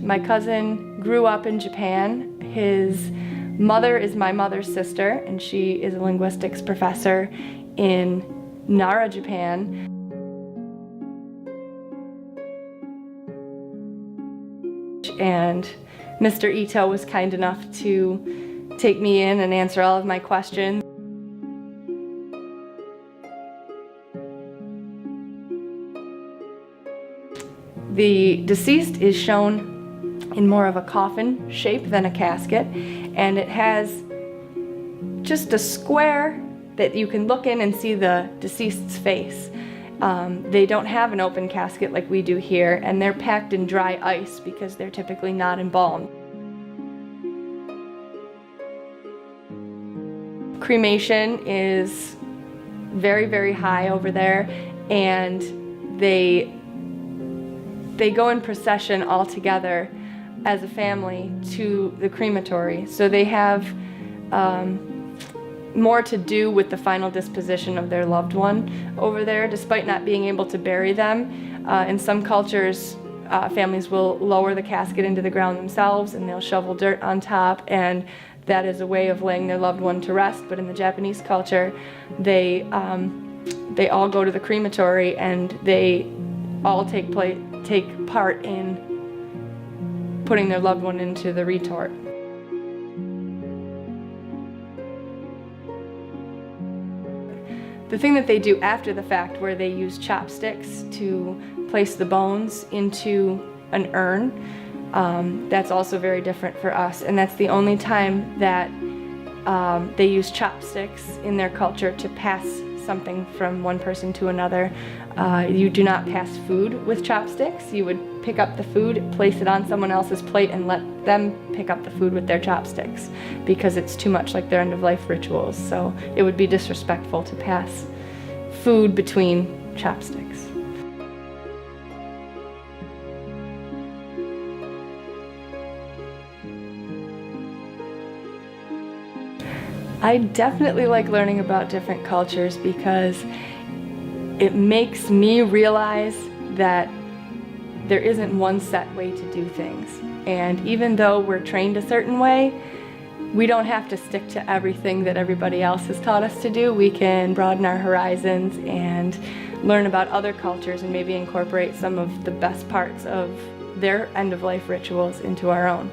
My cousin grew up in Japan. His mother is my mother's sister, and she is a linguistics professor in Nara, Japan. And Mr. Ito was kind enough to take me in and answer all of my questions. The deceased is shown in more of a coffin shape than a casket, and it has just a square that you can look in and see the deceased's face. They don't have an open casket like we do here, and they're packed in dry ice because they're typically not embalmed. Cremation is very, very high over there, and they go in procession all together as a family to the crematory. So they have more to do with the final disposition of their loved one over there, despite not being able to bury them. In some cultures, families will lower the casket into the ground themselves, and they'll shovel dirt on top, and that is a way of laying their loved one to rest. But in the Japanese culture, they all go to the crematory, and they all take part in putting their loved one into the retort. The thing that they do after the fact, where they use chopsticks to place the bones into an urn, that's also very different for us, and that's the only time that they use chopsticks in their culture to pass something from one person to another. You do not pass food with chopsticks. You would pick up the food, place it on someone else's plate, and let them pick up the food with their chopsticks, because it's too much like their end-of-life rituals. So it would be disrespectful to pass food between chopsticks. I definitely like learning about different cultures because it makes me realize that there isn't one set way to do things. And even though we're trained a certain way, we don't have to stick to everything that everybody else has taught us to do. We can broaden our horizons and learn about other cultures and maybe incorporate some of the best parts of their end-of-life rituals into our own.